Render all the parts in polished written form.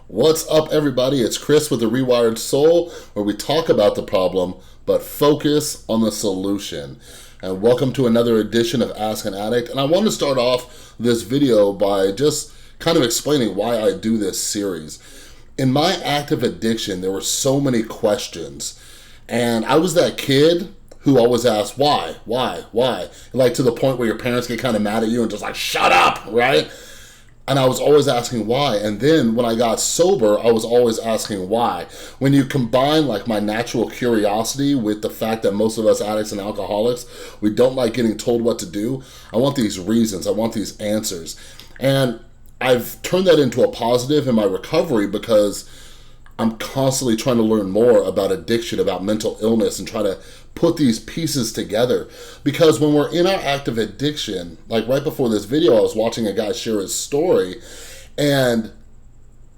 What's up, everybody? It's Chris with the Rewired Soul, where we talk about the problem, but focus on the solution. And welcome to another edition of Ask an Addict. And I want to start off this video by just kind of explaining why I do this series. In my active addiction, there were so many questions. And I was that kid who always asked, why? Like to the point where your parents get kind of mad at you and just like, shut up, right? And I was always asking why. And then when I got sober, I was always asking why. When you combine like my natural curiosity with the fact that most of us addicts and alcoholics, we don't like getting told what to do. I want these reasons, I want these answers. And I've turned that into a positive in my recovery because I'm constantly trying to learn more about addiction, about mental illness, and try to put these pieces together. Because when we're in our active addiction, like right before this video, I was watching a guy share his story, and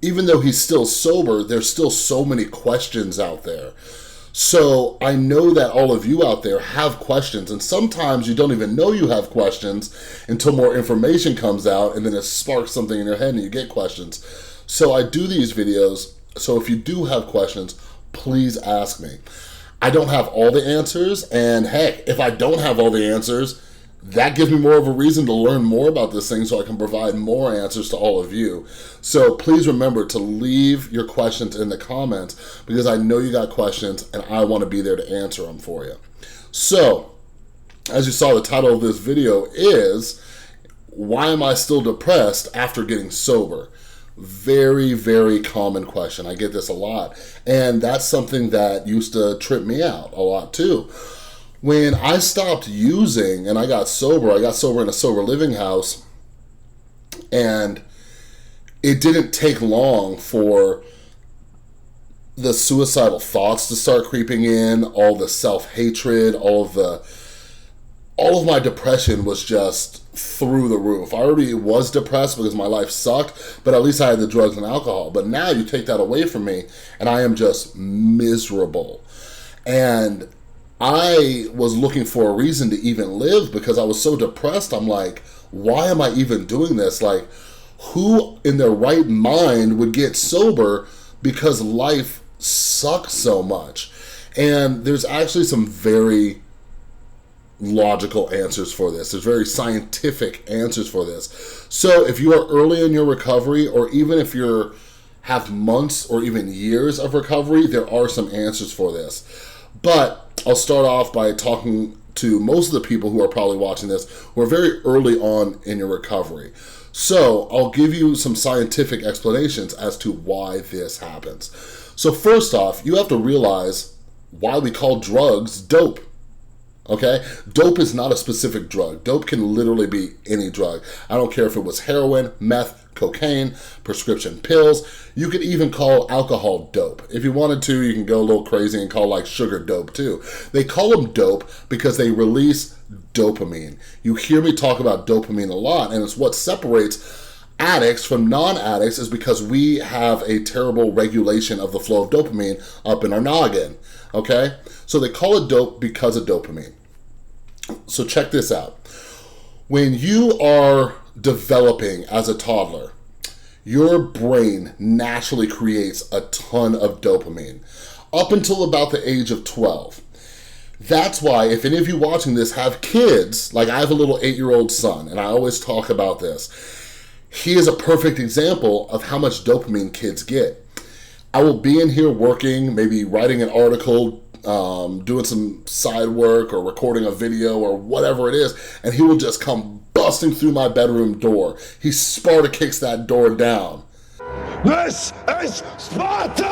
even though he's still sober, there's still so many questions out there. So I know that all of you out there have questions, and sometimes you don't even know you have questions until more information comes out, and then it sparks something in your head and you get questions. So I do these videos, so if you do have questions, please ask me. I don't have all the answers, and heck, if I don't have all the answers, that gives me more of a reason to learn more about this thing so I can provide more answers to all of you. So please remember to leave your questions in the comments because I know you got questions and I want to be there to answer them for you. So, as you saw, the title of this video is, why am I still depressed after getting sober? Very, very common question. I get this a lot. And that's something that used to trip me out a lot too. When I stopped using and I got sober in a sober living house, and it didn't take long for the suicidal thoughts to start creeping in, all the self-hatred, all of my depression was just through the roof. I already was depressed because my life sucked, but at least I had the drugs and alcohol. But now you take that away from me and I am just miserable. And I was looking for a reason to even live because I was so depressed. I'm like, why am I even doing this? Like, who in their right mind would get sober because life sucks so much? And there's actually some very logical answers for this. There's very scientific answers for this. So if you are early in your recovery, or even if you have months or even years of recovery, there are some answers for this. But I'll start off by talking to most of the people who are probably watching this who are very early on in your recovery. So I'll give you some scientific explanations as to why this happens. So first off, you have to realize why we call drugs dope. Okay? Dope is not a specific drug. Dope can literally be any drug. I don't care if it was heroin, meth, cocaine, prescription pills. You could even call alcohol dope. If you wanted to, you can go a little crazy and call like sugar dope too. They call them dope because they release dopamine. You hear me talk about dopamine a lot, and it's what separates addicts from non-addicts is because we have a terrible regulation of the flow of dopamine up in our noggin. Okay? So they call it dope because of dopamine. So check this out. When you are developing as a toddler, your brain naturally creates a ton of dopamine up until about the age of 12. That's why if any of you watching this have kids, like I have a little 8-year-old son, and I always talk about this, he is a perfect example of how much dopamine kids get. I will be in here working, maybe writing an article, doing some side work or recording a video or whatever it is, and he will just come busting through my bedroom door. He Sparta kicks that door down. This is Sparta!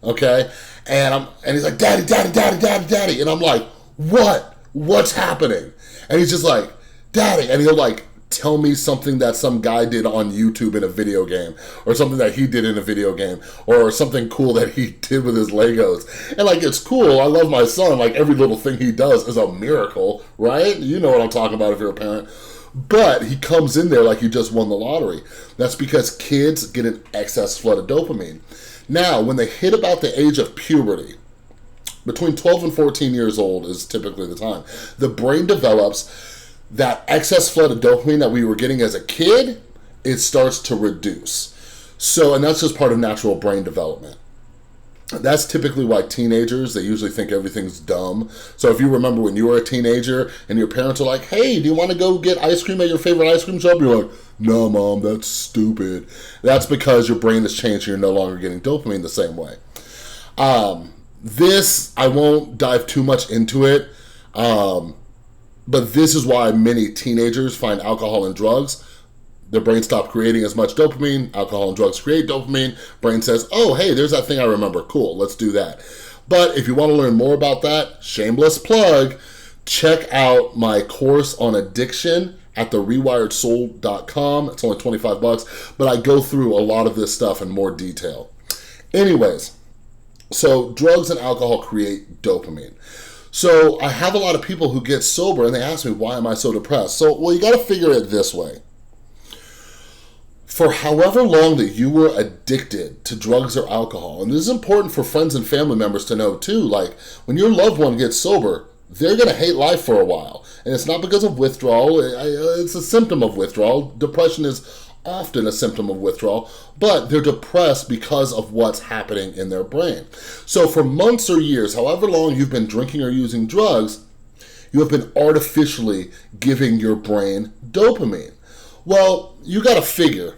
Okay? And he's like, Daddy. And I'm like, what? What's happening? And he's just like, Daddy. And he'll like tell me something that some guy did on YouTube in a video game, or something that he did in a video game, or something cool that he did with his Legos. And like, it's cool. I love my son. Like, every little thing he does is a miracle, right? You know what I'm talking about if you're a parent. But he comes in there like he just won the lottery. That's because kids get an excess flood of dopamine. Now, when they hit about the age of puberty, between 12 and 14 years old is typically the time, the brain develops that excess flood of dopamine that we were getting as a kid it starts to reduce. So, and that's just part of natural brain development. That's typically why teenagers, they usually think everything's dumb. So if you remember when you were a teenager and your parents are like, hey, do you want to go get ice cream at your favorite ice cream shop? You're like, no, Mom, that's stupid. That's because your brain has changed and you're no longer getting dopamine the same way. This, I won't dive too much into it, but this is why many teenagers find alcohol and drugs. Their brain stopped creating as much dopamine. Alcohol and drugs create dopamine. Brain says, oh, hey, there's that thing I remember. Cool, let's do that. But if you want to learn more about that, shameless plug, check out my course on addiction at the rewiredsoul.com. It's only $25, but I go through a lot of this stuff in more detail. Anyways, so drugs and alcohol create dopamine. So I have a lot of people who get sober and they ask me, why am I so depressed? So, well, you got to figure it this way. For however long that you were addicted to drugs or alcohol, and this is important for friends and family members to know too, like when your loved one gets sober, they're going to hate life for a while. And it's not because of withdrawal, it's a symptom of withdrawal. Depression is often a symptom of withdrawal, but they're depressed because of what's happening in their brain. So for months or years, however long you've been drinking or using drugs, you have been artificially giving your brain dopamine. Well, you got to figure,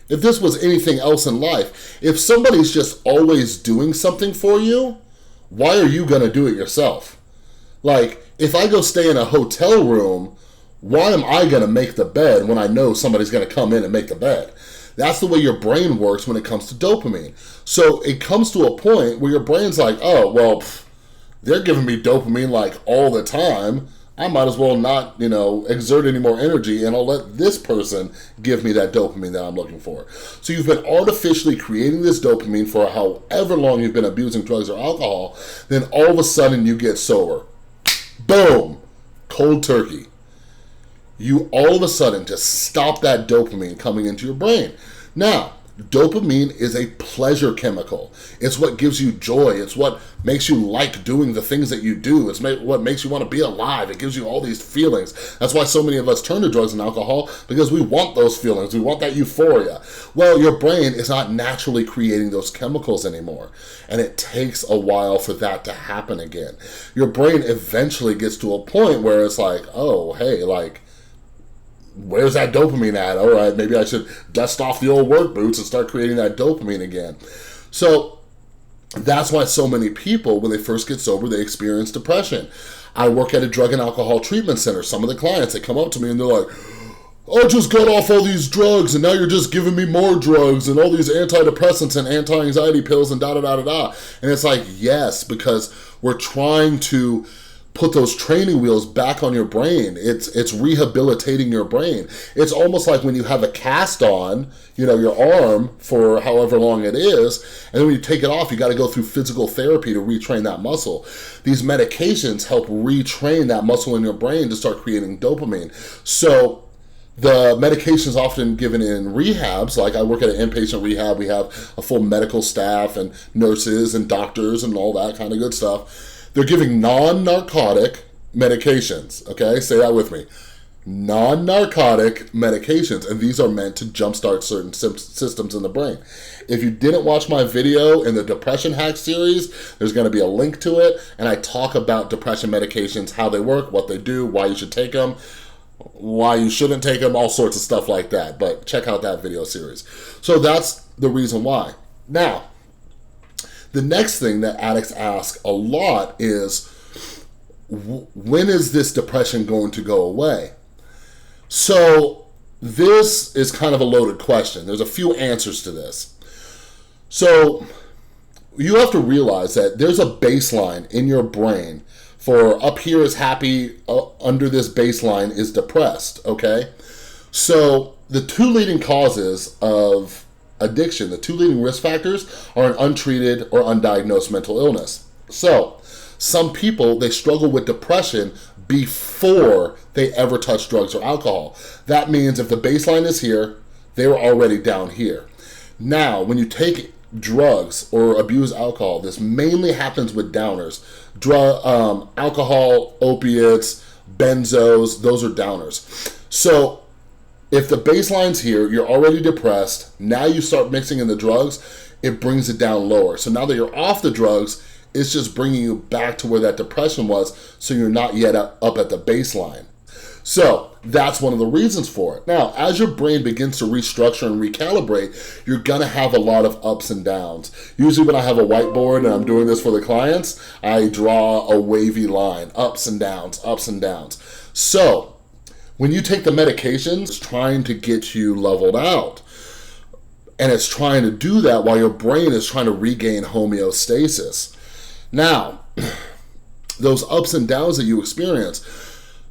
if this was anything else in life, if somebody's just always doing something for you, why are you going to do it yourself? Like, if I go stay in a hotel room, why am I going to make the bed when I know somebody's going to come in and make the bed? That's the way your brain works when it comes to dopamine. So it comes to a point where your brain's like, oh, well, they're giving me dopamine like all the time. I might as well not, exert any more energy, and I'll let this person give me that dopamine that I'm looking for. So you've been artificially creating this dopamine for however long you've been abusing drugs or alcohol, then all of a sudden you get sober. Boom! Cold turkey. You all of a sudden just stop that dopamine coming into your brain. Now, dopamine is a pleasure chemical. It's what gives you joy. It's what makes you like doing the things that you do. It's what makes you want to be alive. It gives you all these feelings. That's why so many of us turn to drugs and alcohol, because we want those feelings. We want that euphoria. Well, your brain is not naturally creating those chemicals anymore, and it takes a while for that to happen again. Your brain eventually gets to a point where it's like, oh, hey, like, where's that dopamine at? All right, maybe I should dust off the old work boots and start creating that dopamine again. So that's why so many people, when they first get sober, they experience depression. I work at a drug and alcohol treatment center. Some of the clients, they come up to me and they're like, I just got off all these drugs and now you're just giving me more drugs and all these antidepressants and anti-anxiety pills and da-da-da-da-da. And it's like, yes, because we're trying to put those training wheels back on your brain. It's rehabilitating your brain. It's almost like when you have a cast on, your arm for however long it is, and then when you take it off, you got to go through physical therapy to retrain that muscle. These medications help retrain that muscle in your brain to start creating dopamine. So the medications often given in rehabs, like I work at an inpatient rehab, we have a full medical staff and nurses and doctors and all that kind of good stuff. They're giving non-narcotic medications, okay? Say that with me. Non-narcotic medications, and these are meant to jumpstart certain systems in the brain. If you didn't watch my video in the Depression Hack series, there's going to be a link to it, and I talk about depression medications, how they work, what they do, why you should take them, why you shouldn't take them, all sorts of stuff like that. But check out that video series. So that's the reason why. Now, the next thing that addicts ask a lot is, when is this depression going to go away? So this is kind of a loaded question. There's a few answers to this. So you have to realize that there's a baseline in your brain for up here is happy, under this baseline is depressed, okay? So the two leading causes of addiction, the two leading risk factors, are an untreated or undiagnosed mental illness. So some people, they struggle with depression before they ever touch drugs or alcohol. That means if the baseline is here, they were already down here. Now, when you take drugs or abuse alcohol, this mainly happens with downers. Alcohol, opiates, benzos, those are downers. So if the baseline's here, you're already depressed, now you start mixing in the drugs, it brings it down lower. So now that you're off the drugs, it's just bringing you back to where that depression was, so you're not yet up at the baseline. So that's one of the reasons for it. Now, as your brain begins to restructure and recalibrate, you're gonna have a lot of ups and downs. Usually when I have a whiteboard and I'm doing this for the clients, I draw a wavy line, ups and downs, ups and downs. So when you take the medications, it's trying to get you leveled out. And it's trying to do that while your brain is trying to regain homeostasis. Now, those ups and downs that you experience,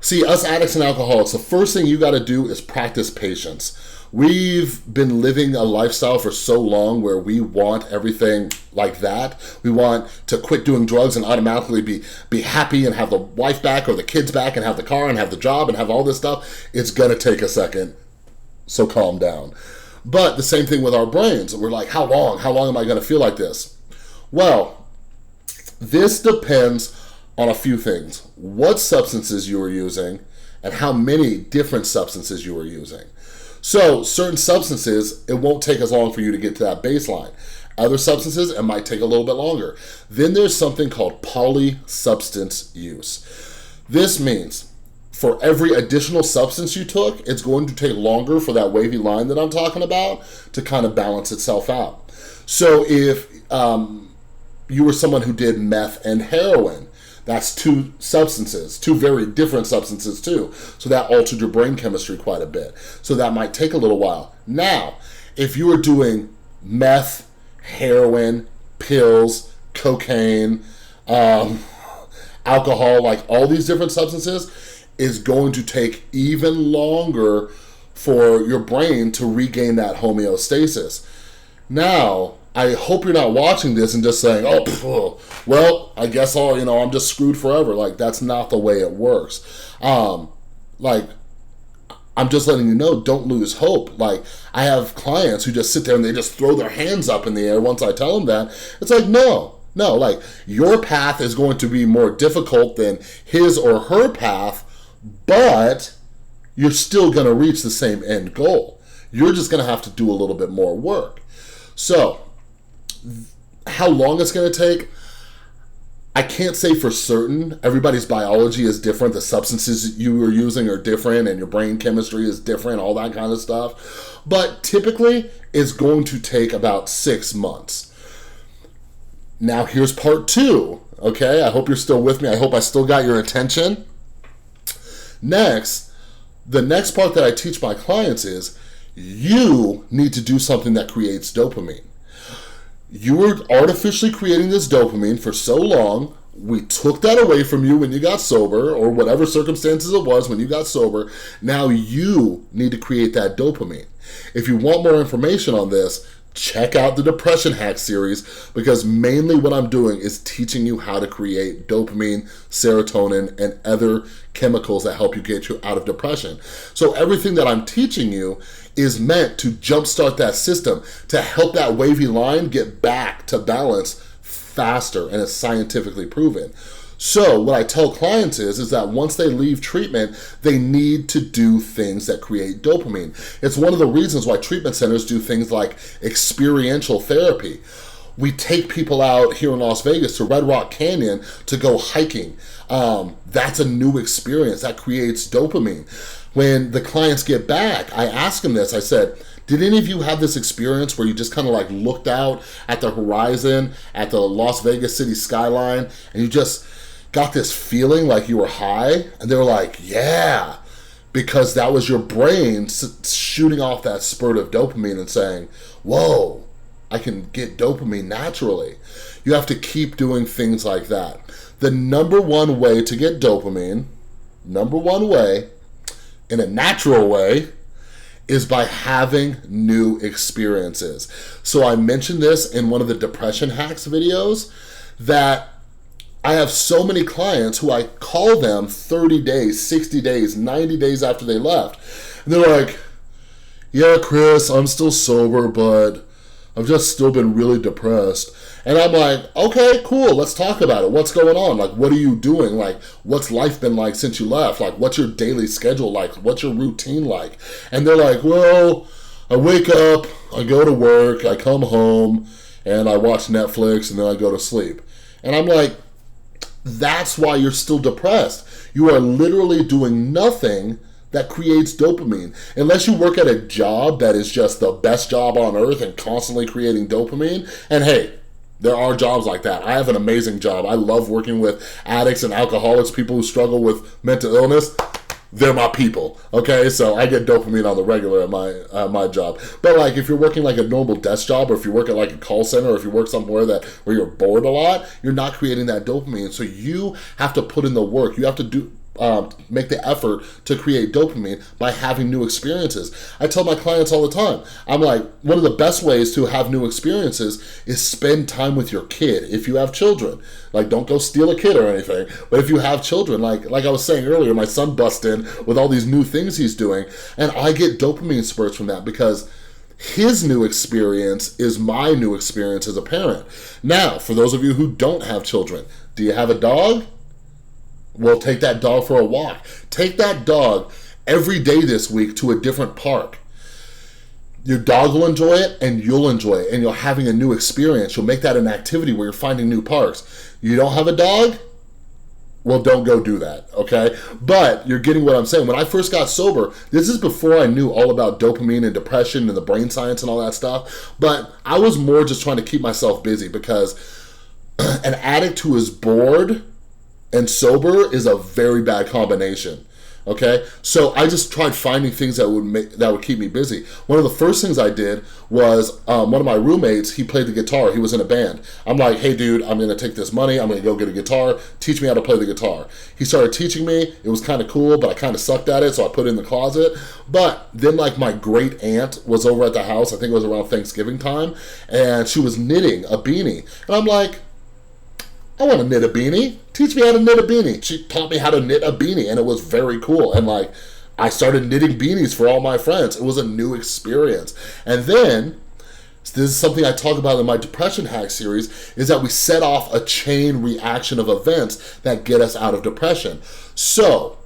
see, us addicts and alcoholics, the first thing you got to do is practice patience. We've been living a lifestyle for so long where we want everything like that. We want to quit doing drugs and automatically be happy and have the wife back or the kids back and have the car and have the job and have all this stuff. It's going to take a second, so calm down. But the same thing with our brains. We're like, how long? How long am I going to feel like this? Well, this depends on a few things. What substances you are using and how many different substances you are using. So certain substances, it won't take as long for you to get to that baseline. Other substances, it might take a little bit longer. Then there's something called polysubstance use. This means for every additional substance you took, it's going to take longer for that wavy line that I'm talking about to kind of balance itself out. So if you were someone who did meth and heroin, that's two substances, two very different substances too. So that altered your brain chemistry quite a bit. So that might take a little while. Now, if you were doing meth, heroin, pills, cocaine, alcohol, like all these different substances, is going to take even longer for your brain to regain that homeostasis. Now, I hope you're not watching this and just saying, oh, well, I guess I'm just screwed forever. Like, that's not the way it works. I'm just letting you know, don't lose hope. Like, I have clients who just sit there and they just throw their hands up in the air once I tell them that. It's like, no, like, your path is going to be more difficult than his or her path, but you're still going to reach the same end goal. You're just going to have to do a little bit more work. So, how long it's going to take, I can't say for certain. Everybody's biology is different. The substances you are using are different, and your brain chemistry is different, all that kind of stuff. But typically, it's going to take about 6 months. Now, here's part 2, okay? I hope you're still with me. I hope I still got your attention. Next, the next part that I teach my clients is you need to do something that creates dopamine. You were artificially creating this dopamine for so long. We took that away from you when you got sober, or whatever circumstances it was when you got sober. Now you need to create that dopamine. If you want more information on this, check out the Depression Hack series, because mainly what I'm doing is teaching you how to create dopamine, serotonin, and other chemicals that help you get you out of depression. So everything that I'm teaching you is meant to jumpstart that system, to help that wavy line get back to balance faster, and it's scientifically proven. So what I tell clients is that once they leave treatment, they need to do things that create dopamine. It's one of the reasons why treatment centers do things like experiential therapy. We take people out here in Las Vegas to Red Rock Canyon to go hiking. That's a new experience that creates dopamine. When the clients get back, I ask them this. I said, did any of you have this experience where you just kind of like looked out at the horizon, at the Las Vegas city skyline, and you just got this feeling like you were high? And they were like, yeah, because that was your brain shooting off that spurt of dopamine and saying, whoa, I can get dopamine naturally. You have to keep doing things like that. The number one way to get dopamine, in a natural way, is by having new experiences. So I mentioned this in one of the Depression Hacks videos, that I have so many clients who I call them 30 days, 60 days, 90 days after they left. And they're like, yeah, Chris, I'm still sober, but I've just still been really depressed. And I'm like, okay, cool, let's talk about it. What's going on? Like, what are you doing? Like, what's life been like since you left? Like, what's your daily schedule like? What's your routine like? And they're like, well, I wake up, I go to work, I come home, and I watch Netflix, and then I go to sleep. And I'm like, that's why you're still depressed. You are literally doing nothing that creates dopamine. Unless you work at a job that is just the best job on earth and constantly creating dopamine. And hey, there are jobs like that. I have an amazing job. I love working with addicts and alcoholics, people who struggle with mental illness. They're my people, okay? So I get dopamine on the regular at my job. But like, if you're working like a normal desk job, or if you work at like a call center, or if you work somewhere where you're bored a lot, you're not creating that dopamine. So you have to put in the work. You have to make the effort to create dopamine by having new experiences. I tell my clients all the time, I'm like, one of the best ways to have new experiences is spend time with your kid. If you have children, like, don't go steal a kid or anything, but if you have children, like I was saying earlier, my son busts in with all these new things he's doing, and I get dopamine spurts from that because his new experience is my new experience as a parent. Now, for those of you who don't have children, do you have a dog? Well, take that dog for a walk. Take that dog every day this week to a different park. Your dog will enjoy it, and you'll enjoy it, and you're having a new experience. You'll make that an activity where you're finding new parks. You don't have a dog? Well, don't go do that, okay? But you're getting what I'm saying. When I first got sober, this is before I knew all about dopamine and depression and the brain science and all that stuff, but I was more just trying to keep myself busy, because an addict who is bored and sober is a very bad combination. Okay, so I just tried finding things that would keep me busy. One of the first things I did was one of my roommates, he played the guitar. He was in a band. I'm like, hey dude, I'm gonna take this money. I'm gonna go get a guitar. Teach me how to play the guitar. He started teaching me. It was kind of cool, but I kind of sucked at it, so I put it in the closet. But then, like, my great aunt was over at the house. I think it was around Thanksgiving time, and she was knitting a beanie, and I'm like, I want to knit a beanie. Teach me how to knit a beanie. She taught me how to knit a beanie, and it was very cool. And like, I started knitting beanies for all my friends. It was a new experience. And then, this is something I talk about in my Depression Hack series, is that we set off a chain reaction of events that get us out of depression. So,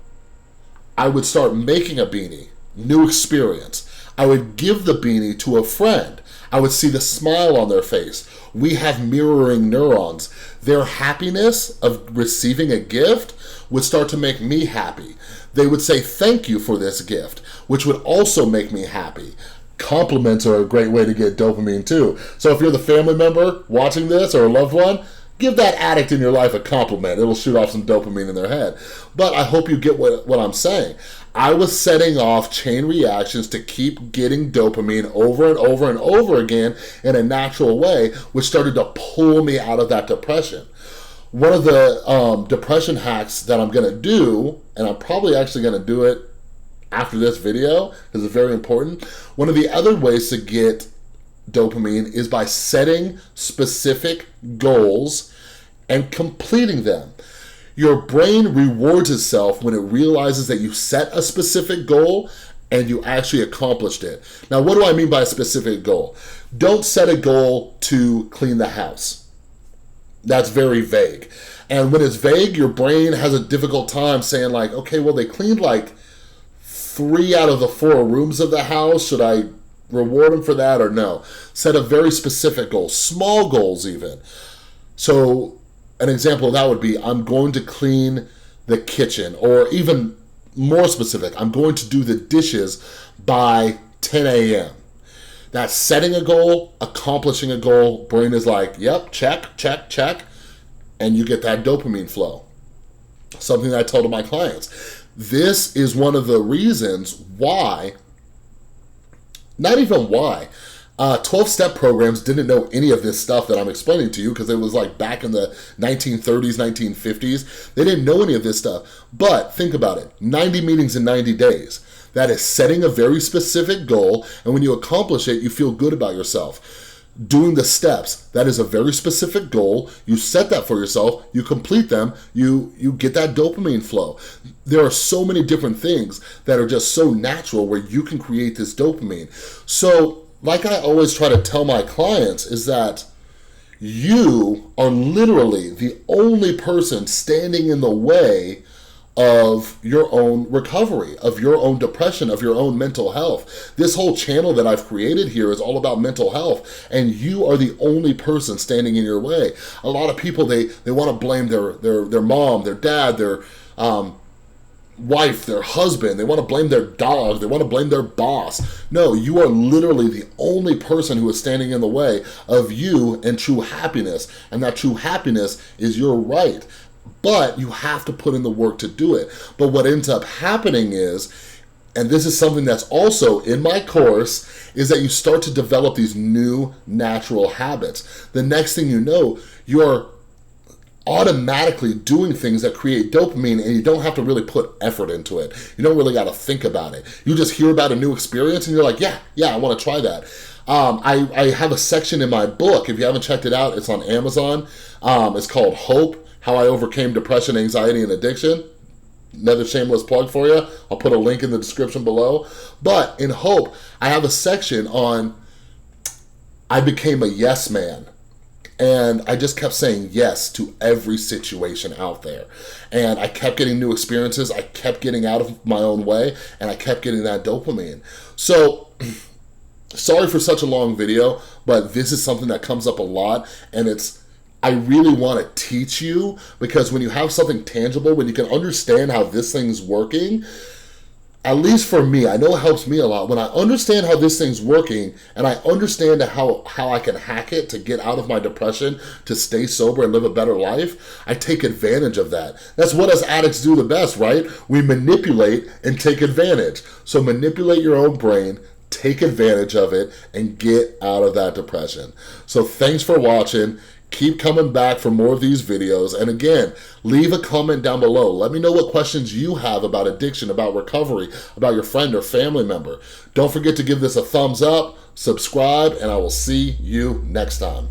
I would start making a beanie, new experience. I would give the beanie to a friend. I would see the smile on their face. We have mirroring neurons. Their happiness of receiving a gift would start to make me happy. They would say thank you for this gift, which would also make me happy. Compliments are a great way to get dopamine too. So if you're the family member watching this, or a loved one, give that addict in your life a compliment. It'll shoot off some dopamine in their head. But I hope you get what I'm saying. I was setting off chain reactions to keep getting dopamine over and over and over again in a natural way, which started to pull me out of that depression. One of the depression hacks that I'm going to do, and I'm probably actually going to do it after this video because it's very important. One of the other ways to get dopamine is by setting specific goals and completing them. Your brain rewards itself when it realizes that you set a specific goal and you actually accomplished it. Now, what do I mean by a specific goal? Don't set a goal to clean the house. That's very vague. And when it's vague, your brain has a difficult time saying like, okay, well, they cleaned like 3 out of the 4 rooms of the house. Should I reward them for that or no? Set a very specific goal, small goals even. So an example of that would be, I'm going to clean the kitchen, or even more specific, I'm going to do the dishes by 10 a.m. That's setting a goal, accomplishing a goal. Brain is like, yep, check, check, check, and you get that dopamine flow. Something that I tell to my clients. This is one of the reasons why, not even why, 12-step programs didn't know any of this stuff that I'm explaining to you, because it was like back in the 1930s, 1950s. They didn't know any of this stuff. But think about it, 90 meetings in 90 days. That is setting a very specific goal, and when you accomplish it, you feel good about yourself. Doing the steps, that is a very specific goal. You set that for yourself, you complete them, you get that dopamine flow. There are so many different things that are just so natural where you can create this dopamine. So like I always try to tell my clients, is that you are literally the only person standing in the way of your own recovery, of your own depression, of your own mental health. This whole channel that I've created here is all about mental health, and you are the only person standing in your way. A lot of people, they want to blame their mom, their dad, their wife, their husband. They want to blame their dog. They want to blame their boss. No, you are literally the only person who is standing in the way of you and true happiness, and that true happiness is your right. But you have to put in the work to do it. But what ends up happening is, and this is something that's also in my course, is that you start to develop these new natural habits. The next thing you know, you're automatically doing things that create dopamine, and you don't have to really put effort into it. You don't really got to think about it. You just hear about a new experience and you're like, yeah, I want to try that. I have a section in my book. If you haven't checked it out, it's on Amazon. It's called Hope: How I Overcame Depression, Anxiety, and Addiction. Another shameless plug for you. I'll put a link in the description below. But in Hope, I have a section on I became a yes man. And I just kept saying yes to every situation out there. And I kept getting new experiences. I kept getting out of my own way, and I kept getting that dopamine. So, sorry for such a long video, but this is something that comes up a lot, and I really want to teach you, because when you have something tangible, when you can understand how this thing's working, at least for me, I know it helps me a lot. When I understand how this thing's working, and I understand how I can hack it to get out of my depression, to stay sober and live a better life, I take advantage of that. That's what us addicts do the best, right? We manipulate and take advantage. So manipulate your own brain, take advantage of it, and get out of that depression. So thanks for watching. Keep coming back for more of these videos. And again, leave a comment down below. Let me know what questions you have about addiction, about recovery, about your friend or family member. Don't forget to give this a thumbs up, subscribe, and I will see you next time.